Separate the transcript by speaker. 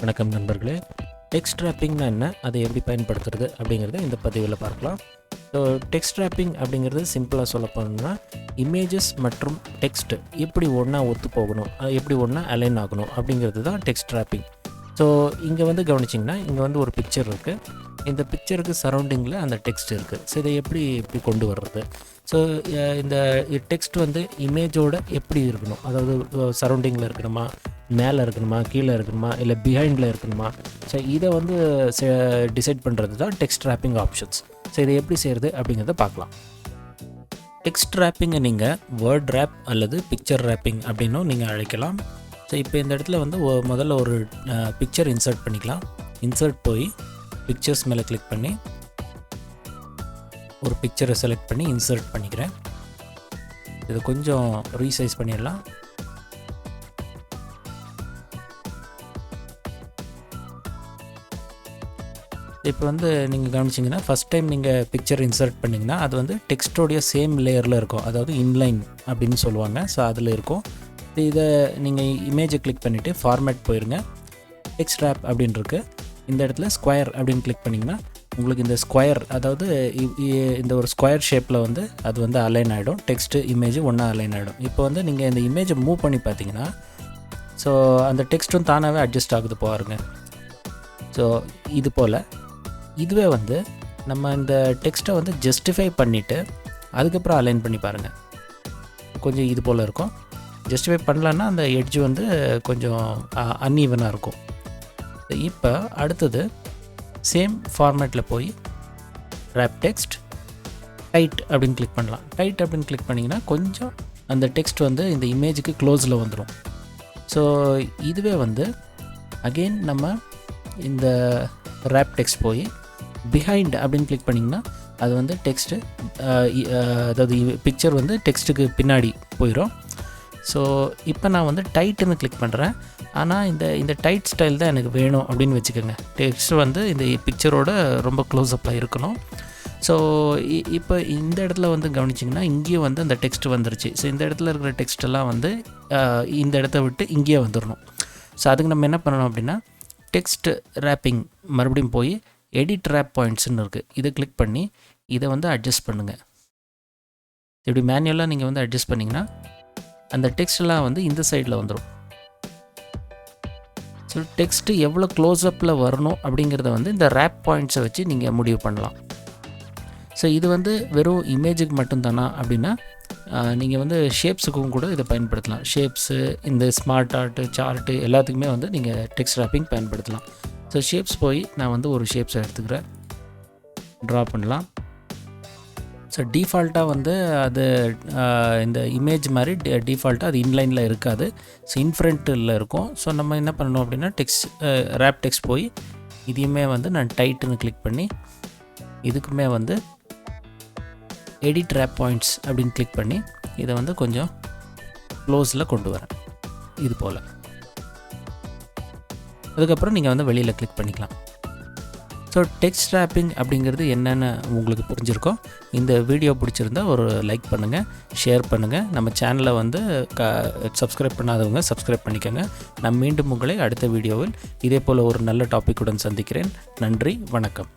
Speaker 1: வணக்கம் நண்பர்களே. டெக்ஸ்ட் ராப்பிங்னா என்ன, அதை எப்படி பயன்படுத்துறது அப்படிங்கிறத இந்த பதிவில் பார்க்கலாம். ஸோ டெக்ஸ்ட் ராப்பிங் அப்படிங்கிறது சிம்பிளாக சொல்ல போனோம்னா இமேஜஸ் மற்றும் டெக்ஸ்ட் எப்படி ஒன்றா ஒத்து போகணும், எப்படி ஒன்றா அலைன் ஆகணும் அப்படிங்கிறது தான் டெக்ஸ்ட் ராப்பிங். ஸோ இங்கே வந்து கவனிச்சிங்கன்னா இங்கே வந்து ஒரு பிக்சர் இருக்குது. இந்த பிக்சருக்கு சரௌண்டிங்கில் அந்த டெக்ஸ்ட் இருக்குது. ஸோ இதை எப்படி கொண்டு வர்றது? ஸோ இந்த டெக்ஸ்ட் வந்து இமேஜோடு எப்படி இருக்கணும், அதாவது சரௌண்டிங்கில் இருக்கணுமா, மேலே இருக்கணுமா, கீழே இருக்கணுமா, இல்லை பிஹைண்டில் இருக்கணுமா? ஸோ இதை வந்து டிசைட் பண்ணுறது தான் டெக்ஸ்ட் ராப்பிங் ஆப்ஷன்ஸ். ஸோ இதை எப்படி செய்கிறது அப்படிங்கிறத பார்க்கலாம். டெக்ஸ்ட் ராப்பிங்கை நீங்கள் வேர்ட் ரேப் அல்லது பிக்சர் ராப்பிங் அப்படின்னும் நீங்கள் அழைக்கலாம். ஸோ இப்போ இந்த இடத்துல வந்து முதல்ல ஒரு பிக்சர் இன்சர்ட் பண்ணிக்கலாம். இன்சர்ட் போய் பிக்சர்ஸ் மேலே கிளிக் பண்ணி ஒரு பிக்சரை செலக்ட் பண்ணி இன்சர்ட் பண்ணிக்கிறேன். இதை கொஞ்சம் ரீசைஸ் பண்ணிடலாம். இப்போ வந்து நீங்கள் கவனிச்சிங்கன்னா ஃபஸ்ட் டைம் நீங்கள் பிக்சர் இன்சர்ட் பண்ணிங்கன்னா அது வந்து டெக்ஸ்டோடைய சேம் லேயரில் இருக்கும், அதாவது இன்லைன் அப்படின்னு சொல்லுவாங்க. ஸோ அதில் இருக்கும். இதை நீங்கள் இமேஜை கிளிக் பண்ணிவிட்டு ஃபார்மேட் போயிருங்க. டெக்ஸ்ட் ராப் அப்படின்னு இருக்குது. இந்த இடத்துல ஸ்கொயர் அப்படின்னு கிளிக் பண்ணிங்கன்னா உங்களுக்கு இந்த ஸ்கொயர், அதாவது இந்த ஒரு ஸ்கொயர் ஷேப்பில் வந்து அது வந்து அலைன் ஆகிடும். டெக்ஸ்ட்டு இமேஜ் ஒன்றா அலைன் ஆகிடும். இப்போ வந்து நீங்கள் இந்த இமேஜை மூவ் பண்ணி பார்த்தீங்கன்னா ஸோ அந்த டெக்ஸ்ட்டும் தானாகவே அட்ஜஸ்ட் ஆகுது பாருங்க. ஸோ இது போல் இதுவே வந்து நம்ம இந்த டெக்ஸ்ட்டை வந்து ஜஸ்டிஃபை பண்ணிவிட்டு அதுக்கப்புறம் அலைன் பண்ணி பாருங்கள். கொஞ்சம் இது போல் இருக்கும். ஜஸ்டிஃபை பண்ணலன்னா அந்த எட்ஜ் வந்து கொஞ்சம் அன்ஈவனாக இருக்கும். இப்போ அடுத்தது சேம் ஃபார்மேட்டில் போய் ரேப் டெக்ஸ்ட் டைட் அப்படின்னு கிளிக் பண்ணலாம். டைட் அப்படின்னு கிளிக் பண்ணிங்கன்னா கொஞ்சம் அந்த டெக்ஸ்ட் வந்து இந்த இமேஜுக்கு க்ளோஸில் வந்துடும். ஸோ இதுவே வந்து அகெயின் நம்ம இந்த ரேப் டெக்ஸ்ட் போய் பிஹைண்ட் அப்படின்னு கிளிக் பண்ணிங்கன்னா அது வந்து டெக்ஸ்ட்டு, அதாவது பிக்சர் வந்து டெக்ஸ்ட்டுக்கு பின்னாடி போயிடும். ஸோ இப்போ நான் வந்து டைட்டுன்னு கிளிக் பண்ணுறேன். ஆனால் இந்த டைட் ஸ்டைல் தான் எனக்கு வேணும் அப்படின்னு வச்சுக்கோங்க. டெக்ஸ்ட் வந்து இந்த பிக்சரோட ரொம்ப க்ளோஸ்அப்பில் இருக்கணும். ஸோ இப்போ இந்த இடத்துல வந்து கவனிச்சிங்கன்னா இங்கேயும் வந்து அந்த டெக்ஸ்ட் வந்துருச்சு. ஸோ இந்த இடத்துல இருக்கிற டெக்ஸ்ட்டெல்லாம் வந்து இந்த இடத்த விட்டு இங்கேயே வந்துடணும். ஸோ அதுக்கு நம்ம என்ன பண்ணணும் அப்படின்னா டெக்ஸ்ட் ராப்பிங் மறுபடியும் போய் எடிட் ரேப் பாயிண்ட்ஸ்ன்னு இருக்குது. இதை கிளிக் பண்ணி இதை வந்து அட்ஜஸ்ட் பண்ணுங்கள். இப்படி மேனுவலாக நீங்கள் வந்து அட்ஜஸ்ட் பண்ணிங்கன்னா அந்த டெக்ஸ்டெல்லாம் வந்து இந்த சைடில் வந்துடும். ஸோ டெக்ஸ்ட்டு எவ்வளோ க்ளோஸ்அப்பில் வரணும் அப்படிங்கிறத வந்து இந்த ரேப் பாயிண்ட்ஸை வச்சு நீங்கள் முடிவு பண்ணலாம். ஸோ இது வந்து வெறும் இமேஜுக்கு மட்டும்தானா அப்படின்னா நீங்கள் வந்து ஷேப்ஸுக்கும் கூட இதை பயன்படுத்தலாம். ஷேப்ஸு, இந்த ஸ்மார்ட் ஆர்ட்டு, சார்ட்டு எல்லாத்துக்குமே வந்து நீங்கள் டெக்ஸ்ட் ராப்பிங் பயன்படுத்தலாம். ஸோ ஷேப்ஸ் போய் நான் வந்து ஒரு ஷேப்ஸை எடுத்துக்கிறேன், ட்ரா பண்ணலாம். ஸோ டிஃபால்ட்டாக வந்து அது இந்த இமேஜ் மாதிரி டிஃபால்ட்டாக அது இன்லைனில் இருக்காது. ஸோ இன்ஃப்ரண்ட்டில் இருக்கும். ஸோ நம்ம என்ன பண்ணணும் அப்படின்னா ரேப் டெக்ஸ்ட் போய் இதையுமே வந்து நான் டைட்டுன்னு கிளிக் பண்ணி இதுக்குமே வந்து எடிட் ரேப் பாயிண்ட்ஸ் அப்படின்னு கிளிக் பண்ணி இதை வந்து கொஞ்சம் க்ளோஸில் கொண்டு வரேன் இது போல். அதுக்கப்புறம் நீங்கள் வந்து வெளியில் கிளிக் பண்ணிக்கலாம். ஸோ டெக்ஸ்ட் ராப்பிங் அப்படிங்கிறது என்னென்னு உங்களுக்கு புரிஞ்சிருக்கோம். இந்த வீடியோ பிடிச்சிருந்தா ஒரு லைக் பண்ணுங்கள், ஷேர் பண்ணுங்கள். நம்ம சேனலை வந்து சப்ஸ்கிரைப் பண்ணாதவங்க சப்ஸ்கிரைப் பண்ணிக்கோங்க. நான் மீண்டும் உங்களை அடுத்த வீடியோவில் இதே போல் ஒரு நல்ல டாப்பிக்குடன் சந்திக்கிறேன். நன்றி, வணக்கம்.